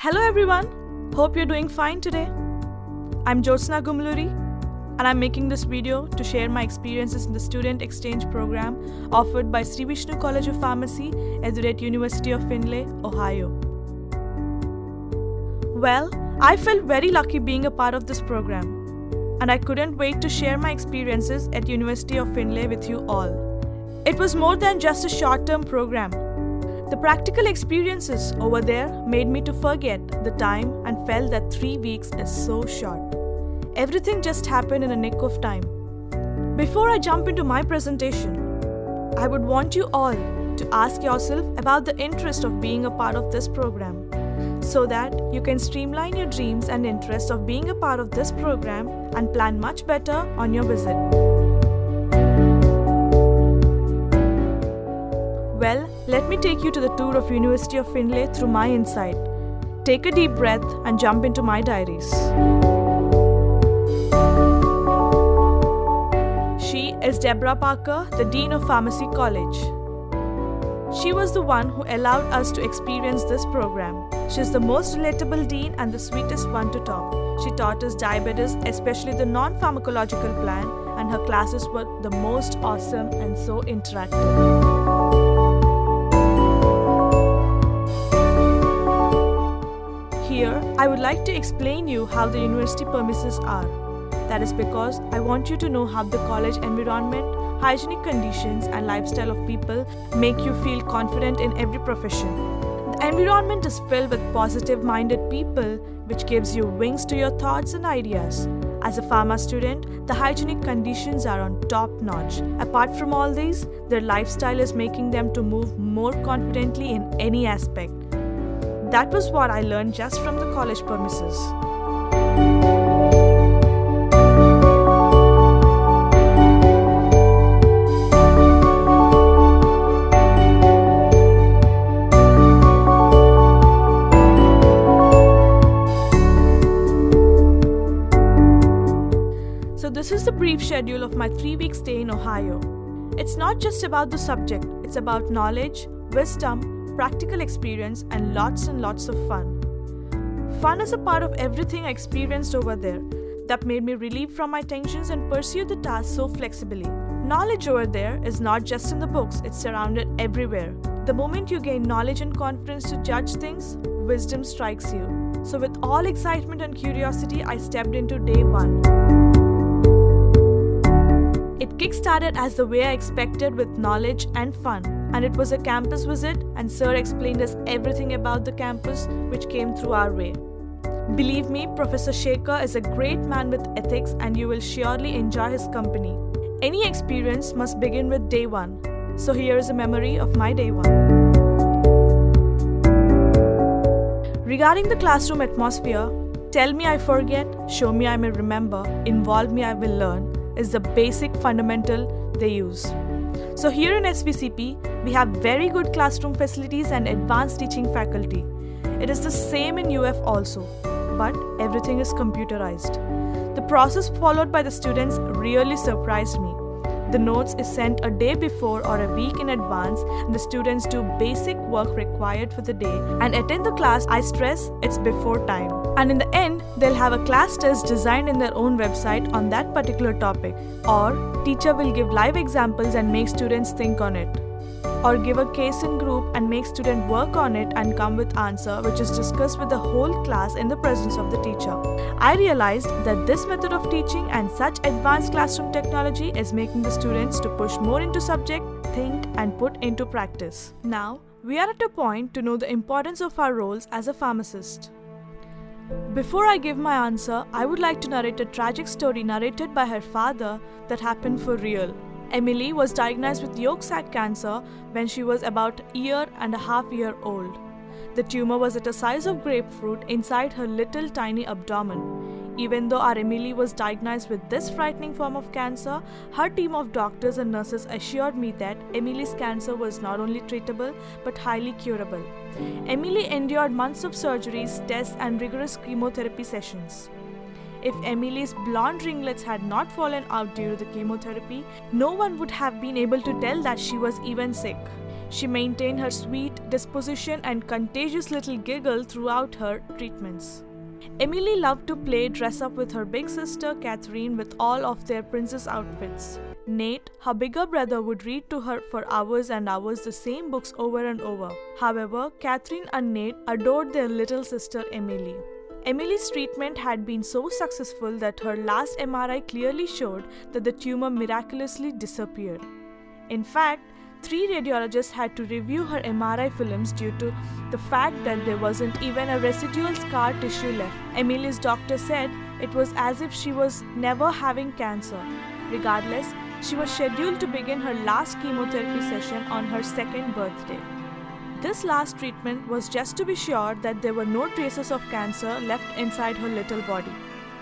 Hello everyone, hope you're doing fine today. I'm Jyotsna and I'm making this video to share my experiences in the student exchange program offered by Shri Vishnu College of Pharmacy at University of Findlay, Ohio. Well, I felt very lucky being a part of this program, and I couldn't wait to share my experiences at University of Findlay with you all. It was more than just a short-term program. The practical experiences over there made me to forget the time and felt that 3 weeks is so short. Everything just happened in a nick of time. Before I jump into my presentation, I would want you all to ask yourself about the interest of being a part of this program, so that you can streamline your dreams and interests of being a part of this program and plan much better on your visit. Well, let me take you to the tour of University of Findlay through my insight. Take a deep breath and jump into my diaries. She is Deborah Parker, the Dean of Pharmacy College. She was the one who allowed us to experience this program. She is the most relatable dean and the sweetest one to talk. She taught us diabetes, especially the non-pharmacological plan, and her classes were the most awesome and so interactive. Here, I would like to explain you how the university premises are. That is because I want you to know how the college environment, hygienic conditions and lifestyle of people make you feel confident in every profession. The environment is filled with positive-minded people, which gives you wings to your thoughts and ideas. As a pharma student, the hygienic conditions are on top-notch. Apart from all these, their lifestyle is making them to move more confidently in any aspect. That was what I learned just from the college premises. So this is the brief schedule of my 3-week stay in Ohio. It's not just about the subject, it's about knowledge, wisdom, practical experience and lots of fun. Fun is a part of everything I experienced over there that made me relieve from my tensions and pursue the task so flexibly. Knowledge over there is not just in the books, it's surrounded everywhere. The moment you gain knowledge and confidence to judge things, wisdom strikes you. So with all excitement and curiosity, I stepped into day 1. It kick-started as the way I expected with knowledge and fun. And it was a campus visit, and Sir explained us everything about the campus which came through our way. Believe me, Professor Shaker is a great man with ethics and you will surely enjoy his company. Any experience must begin with day 1. So here is a memory of my day 1. Regarding the classroom atmosphere, tell me I forget, show me I may remember, involve me I will learn is the basic fundamental they use. So here in SVCP, we have very good classroom facilities and advanced teaching faculty. It is the same in UF also, but everything is computerized. The process followed by the students really surprised me. The notes is sent a day before or a week in advance, and the students do basic work required for the day and attend the class. I stress it's before time. And in the end, they'll have a class test designed in their own website on that particular topic. Or teacher will give live examples and make students think on it. Or give a case in group and make students work on it and come with answer which is discussed with the whole class in the presence of the teacher. I realized that this method of teaching and such advanced classroom technology is making the students to push more into subject, think and put into practice. Now, we are at a point to know the importance of our roles as a pharmacist. Before I give my answer, I would like to narrate a tragic story narrated by her father that happened for real. Emily was diagnosed with yolk sac cancer when she was about a year and a half old. The tumor was at a size of grapefruit inside her little tiny abdomen. Even though our Emily was diagnosed with this frightening form of cancer, her team of doctors and nurses assured me that Emily's cancer was not only treatable but highly curable. Emily endured months of surgeries, tests and rigorous chemotherapy sessions. If Emily's blonde ringlets had not fallen out due to the chemotherapy, no one would have been able to tell that she was even sick. She maintained her sweet disposition and contagious little giggle throughout her treatments. Emily loved to play dress up with her big sister Catherine with all of their princess outfits. Nate, her bigger brother, would read to her for hours and hours the same books over and over. However, Catherine and Nate adored their little sister Emily. Emily's treatment had been so successful that her last MRI clearly showed that the tumor miraculously disappeared. In fact, 3 radiologists had to review her MRI films due to the fact that there wasn't even a residual scar tissue left. Emily's doctor said it was as if she was never having cancer. Regardless, she was scheduled to begin her last chemotherapy session on her 2nd birthday. This last treatment was just to be sure that there were no traces of cancer left inside her little body.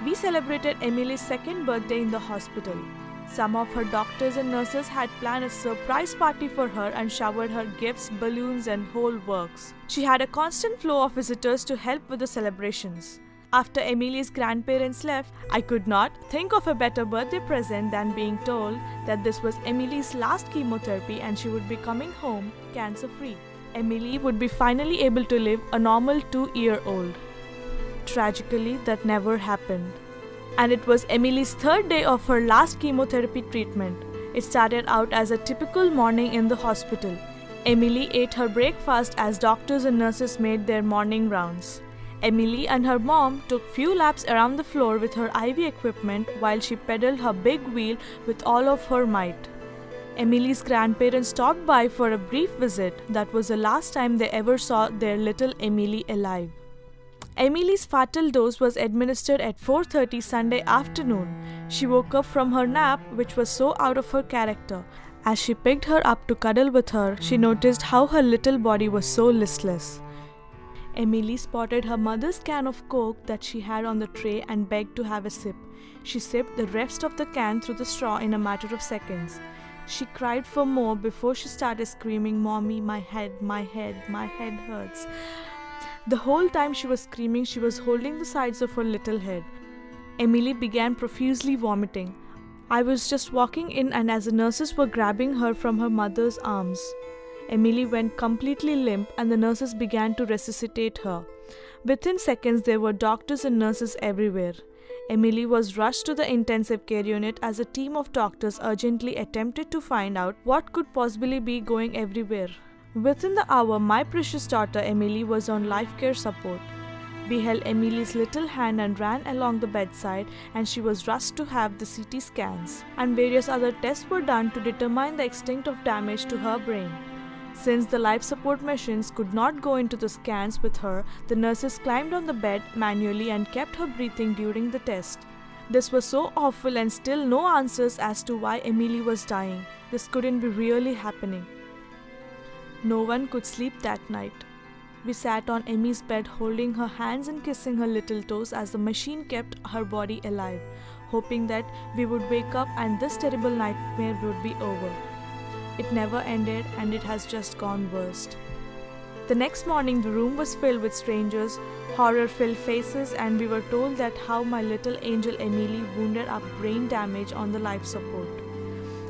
We celebrated Emily's 2nd birthday in the hospital. Some of her doctors and nurses had planned a surprise party for her and showered her gifts, balloons, and whole works. She had a constant flow of visitors to help with the celebrations. After Emily's grandparents left, I could not think of a better birthday present than being told that this was Emily's last chemotherapy and she would be coming home cancer-free. Emily would be finally able to live a normal 2-year-old. Tragically, that never happened. And it was Emily's 3rd day of her last chemotherapy treatment. It started out as a typical morning in the hospital. Emily ate her breakfast as doctors and nurses made their morning rounds. Emily and her mom took few laps around the floor with her IV equipment while she pedaled her big wheel with all of her might. Emily's grandparents stopped by for a brief visit. That was the last time they ever saw their little Emily alive. Emily's fatal dose was administered at 4:30 Sunday afternoon. She woke up from her nap, which was so out of her character. As she picked her up to cuddle with her, she noticed how her little body was so listless. Emily spotted her mother's can of Coke that she had on the tray and begged to have a sip. She sipped the rest of the can through the straw in a matter of seconds. She cried for more before she started screaming, "Mommy, my head hurts." The whole time she was screaming, she was holding the sides of her little head. Emily began profusely vomiting. I was just walking in and as the nurses were grabbing her from her mother's arms, Emily went completely limp and the nurses began to resuscitate her. Within seconds, there were doctors and nurses everywhere. Emily was rushed to the intensive care unit as a team of doctors urgently attempted to find out what could possibly be going everywhere. Within the hour, my precious daughter Emily was on life care support. We held Emily's little hand and ran along the bedside, and she was rushed to have the CT scans, and various other tests were done to determine the extent of damage to her brain. Since the life support machines could not go into the scans with her, the nurses climbed on the bed manually and kept her breathing during the test. This was so awful and still no answers as to why Emily was dying. This couldn't be really happening. No one could sleep that night. We sat on Emmy's bed holding her hands and kissing her little toes as the machine kept her body alive, hoping that we would wake up and this terrible nightmare would be over. It never ended and it has just gone worst. The next morning, the room was filled with strangers, horror-filled faces, and we were told that how my little angel Emily wounded up brain damage on the life support.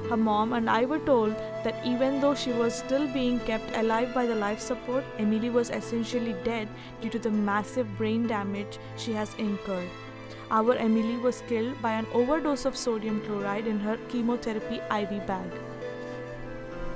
Her mom and I were told that even though she was still being kept alive by the life support, Emily was essentially dead due to the massive brain damage she has incurred. Our Emily was killed by an overdose of sodium chloride in her chemotherapy IV bag.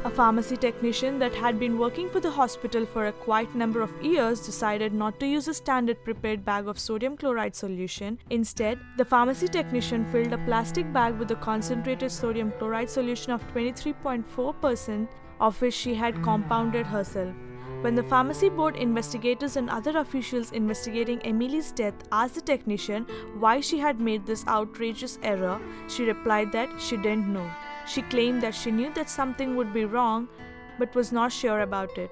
A pharmacy technician that had been working for the hospital for a quite number of years decided not to use a standard prepared bag of sodium chloride solution. Instead, the pharmacy technician filled a plastic bag with a concentrated sodium chloride solution of 23.4%, of which she had compounded herself. When the pharmacy board investigators and other officials investigating Emily's death asked the technician why she had made this outrageous error, she replied that she didn't know. She claimed that she knew that something would be wrong, but was not sure about it.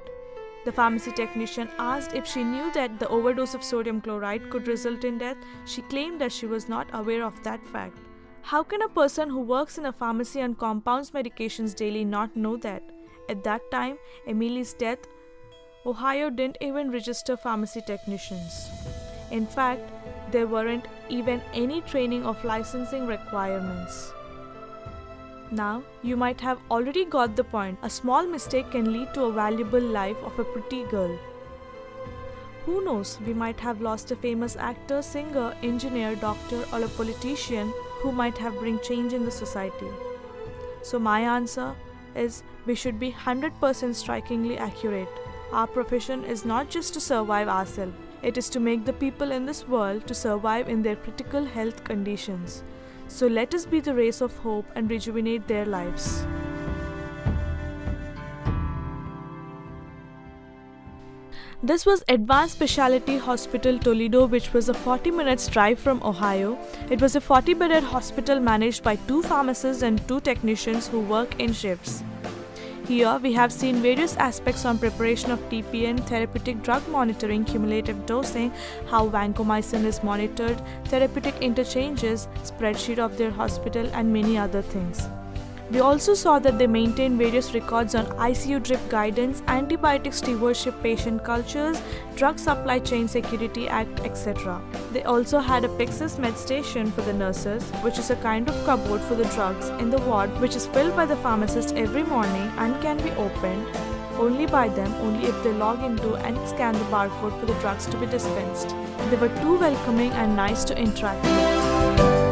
The pharmacy technician asked if she knew that the overdose of sodium chloride could result in death. She claimed that she was not aware of that fact. How can a person who works in a pharmacy and compounds medications daily not know that? At that time, Emily's death, Ohio didn't even register pharmacy technicians. In fact, there weren't even any training of licensing requirements. Now, you might have already got the point. A small mistake can lead to a valuable life of a pretty girl. Who knows, we might have lost a famous actor, singer, engineer, doctor, or a politician who might have bring change in the society. So my answer is we should be 100% strikingly accurate. Our profession is not just to survive ourselves, it is to make the people in this world to survive in their critical health conditions. So let us be the rays of hope and rejuvenate their lives. This was Advanced Specialty Hospital Toledo, which was a 40 minutes drive from Ohio. It was a 40-bedded hospital managed by 2 pharmacists and 2 technicians who work in shifts. Here we have seen various aspects on preparation of TPN, therapeutic drug monitoring, cumulative dosing, how vancomycin is monitored, therapeutic interchanges, spreadsheet of their hospital, and many other things. We also saw that they maintain various records on ICU drip guidance, antibiotic stewardship, patient cultures, drug supply chain security act, etc. They also had a Pyxis med station for the nurses, which is a kind of cupboard for the drugs in the ward, which is filled by the pharmacist every morning and can be opened only by them only if they log into and scan the barcode for the drugs to be dispensed. They were too welcoming and nice to interact with.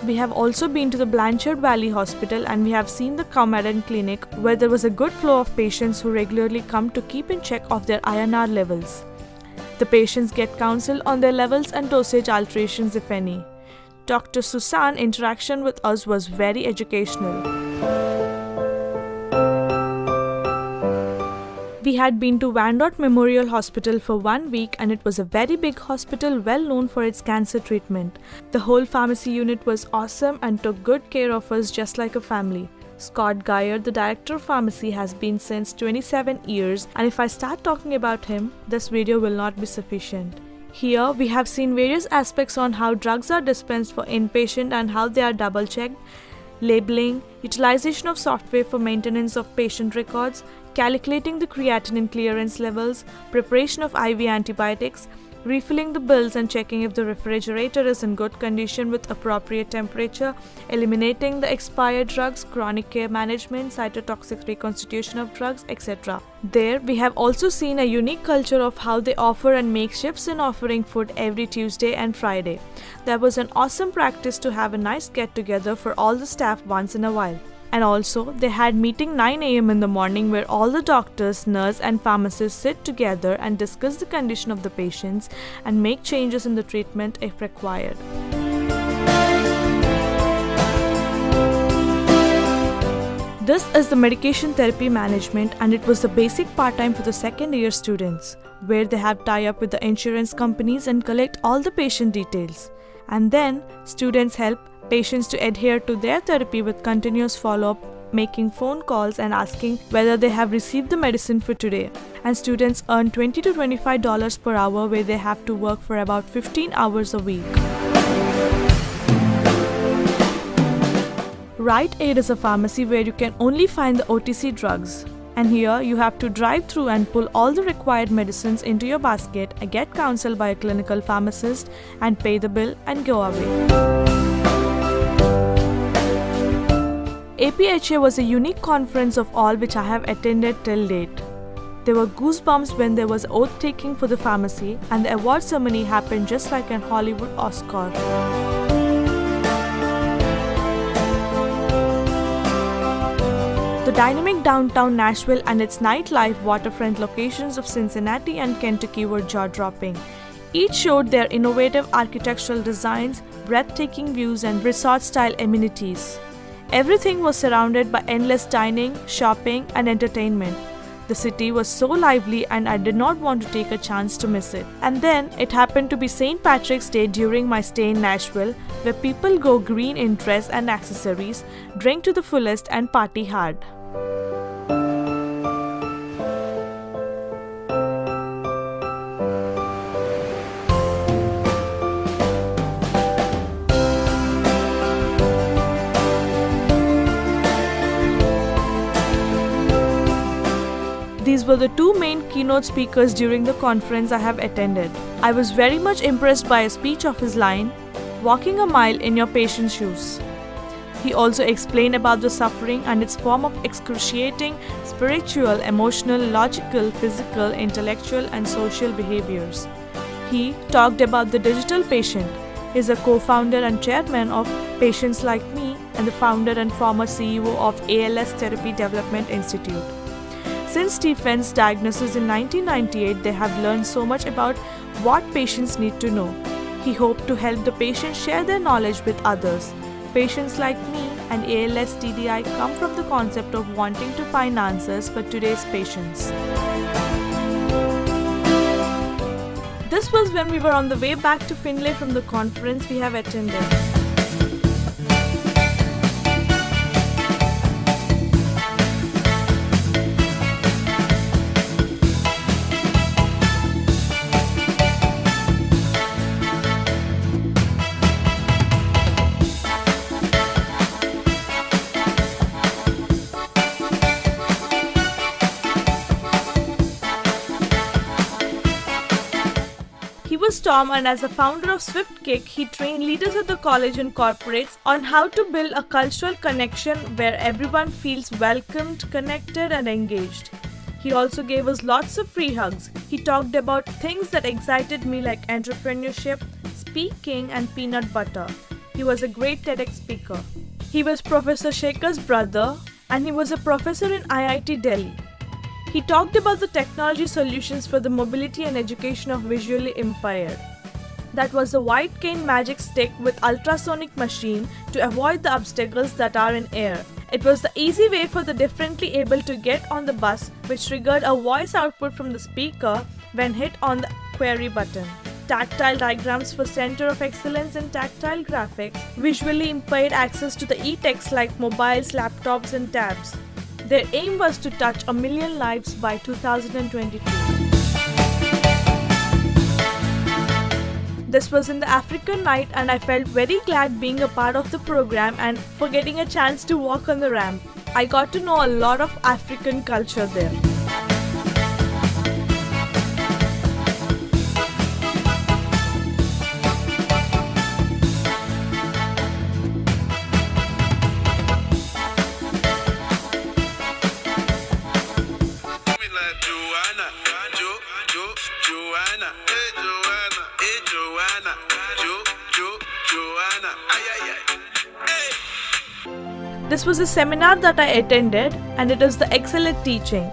We have also been to the Blanchard Valley Hospital and we have seen the Comadan Clinic, where there was a good flow of patients who regularly come to keep in check of their INR levels. The patients get counsel on their levels and dosage alterations if any. Dr. Susan's interaction with us was very educational. We had been to Vandot Memorial Hospital for 1 week and it was a very big hospital well known for its cancer treatment. The whole pharmacy unit was awesome and took good care of us just like a family. Scott Geyer, the director of pharmacy, has been since 27 years and if I start talking about him, this video will not be sufficient. Here we have seen various aspects on how drugs are dispensed for inpatient and how they are double checked, labeling, utilization of software for maintenance of patient records, calculating the creatinine clearance levels, preparation of IV antibiotics, refilling the bills and checking if the refrigerator is in good condition with appropriate temperature, eliminating the expired drugs, chronic care management, cytotoxic reconstitution of drugs, etc. There, we have also seen a unique culture of how they offer and make shifts in offering food every Tuesday and Friday. That was an awesome practice to have a nice get-together for all the staff once in a while. And also, they had meeting 9 a.m. in the morning where all the doctors, nurse and pharmacists sit together and discuss the condition of the patients and make changes in the treatment if required. This is the medication therapy management and it was the basic part-time for the second year students, where they have tie-up with the insurance companies and collect all the patient details. And then, students help patients to adhere to their therapy with continuous follow-up, making phone calls and asking whether they have received the medicine for today. And students earn $20 to $25 per hour where they have to work for about 15 hours a week. Rite Aid is a pharmacy where you can only find the OTC drugs. And here you have to drive through and pull all the required medicines into your basket, get counsel by a clinical pharmacist and pay the bill and go away. APHA was a unique conference of all which I have attended till date. There were goosebumps when there was oath-taking for the pharmacy and the award ceremony happened just like an Hollywood Oscar. The dynamic downtown Nashville and its nightlife waterfront locations of Cincinnati and Kentucky were jaw-dropping. Each showed their innovative architectural designs, breathtaking views and resort-style amenities. Everything was surrounded by endless dining, shopping, and entertainment. The city was so lively and I did not want to take a chance to miss it. And then it happened to be St. Patrick's Day during my stay in Nashville, where people go green in dress and accessories, drink to the fullest, and party hard. These were the two main keynote speakers during the conference I have attended. I was very much impressed by a speech of his line, "Walking a mile in your patient's shoes." He also explained about the suffering and its form of excruciating spiritual, emotional, logical, physical, intellectual, and social behaviors. He talked about the digital patient. He is a co-founder and chairman of Patients Like Me and the founder and former CEO of ALS Therapy Development Institute. Since Stephen's diagnosis in 1998, they have learned so much about what patients need to know. He hoped to help the patients share their knowledge with others. Patients like me and ALS TDI come from the concept of wanting to find answers for today's patients. This was when we were on the way back to Findlay from the conference we have attended. He was Tom, and as a founder of Swift Kick, he trained leaders at the college and corporates on how to build a cultural connection where everyone feels welcomed, connected, and engaged. He also gave us lots of free hugs. He talked about things that excited me like entrepreneurship, speaking, and peanut butter. He was a great TEDx speaker. He was Professor Shekhar's brother, and he was a professor in IIT Delhi. He talked about the technology solutions for the mobility and education of visually impaired. That was the white cane magic stick with ultrasonic machine to avoid the obstacles that are in air. It was the easy way for the differently able to get on the bus, which triggered a voice output from the speaker when hit on the query button. Tactile diagrams for Center of Excellence in Tactile Graphics, visually impaired access to the e-text like mobiles, laptops, and tabs. Their aim was to touch 1 million lives by 2022. This was in the African night, and I felt very glad being a part of the program and for getting a chance to walk on the ramp. I got to know a lot of African culture there. This was a seminar that I attended, and it is the excellent teaching.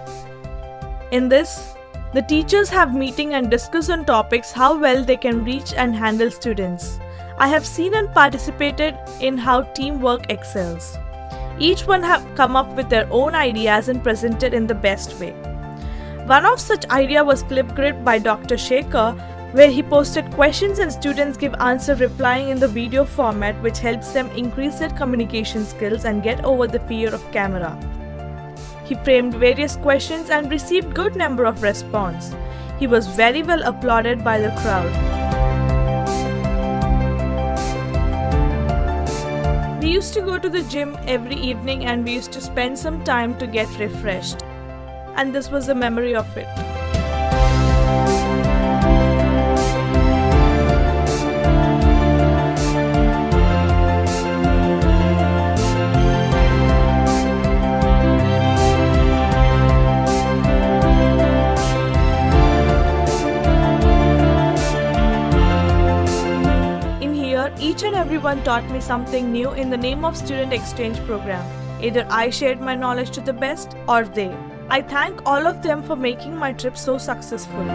In this, the teachers have meeting and discuss on topics how well they can reach and handle students. I have seen and participated in how teamwork excels. Each one have come up with their own ideas and presented in the best way. One of such idea was Flipgrid by Dr. Shekhar, where he posted questions and students give answer replying in the video format, which helps them increase their communication skills and get over the fear of camera. He framed various questions and received good number of response. He was very well applauded by the crowd. We used to go to the gym every evening, and we used to spend some time to get refreshed. And this was a memory of it. Each and everyone taught me something new in the name of student exchange program. Either I shared my knowledge to the best or they. I thank all of them for making my trip so successful.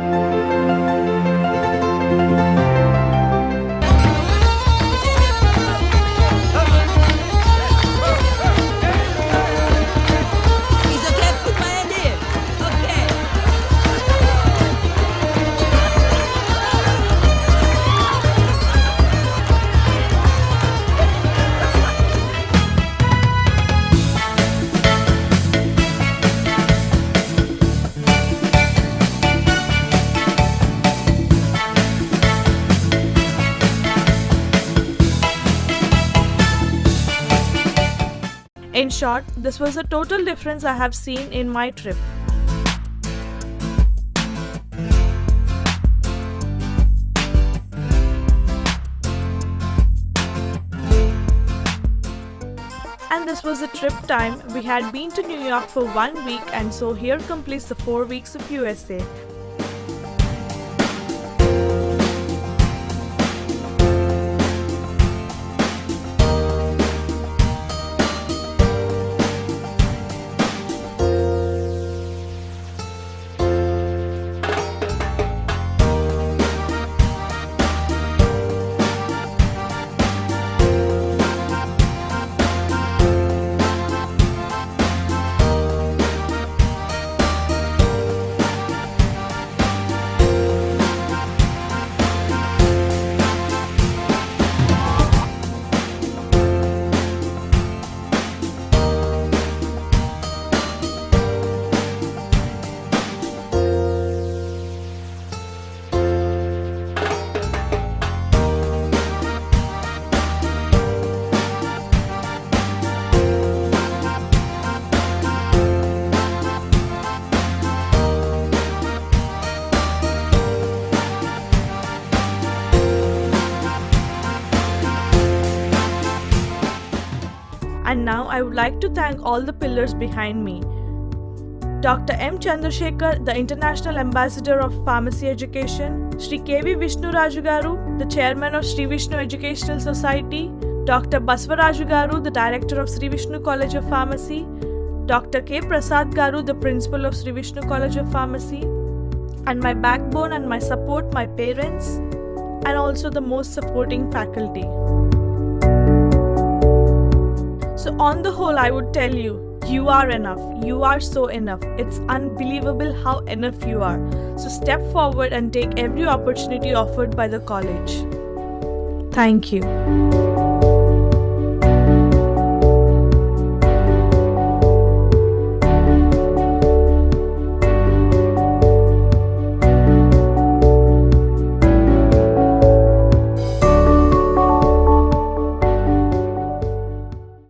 In short, this was a total difference I have seen in my trip. this was a trip time. We had been to New York for 1 week, and so here completes the 4 weeks of USA. And now I would like to thank all the pillars behind me. Dr. M. Chandrasekhar, the International Ambassador of Pharmacy Education, Shri K.V. Vishnu Raju Garu, the Chairman of Shri Vishnu Educational Society, Dr. Basvaraju Garu, the Director of Shri Vishnu College of Pharmacy, Dr. K. Prasad Garu, the Principal of Shri Vishnu College of Pharmacy, and my backbone and my support, my parents, and also the most supporting faculty. So on the whole, I would tell you, you are enough. You are so enough. It's unbelievable how enough you are. So step forward and take every opportunity offered by the college. Thank you.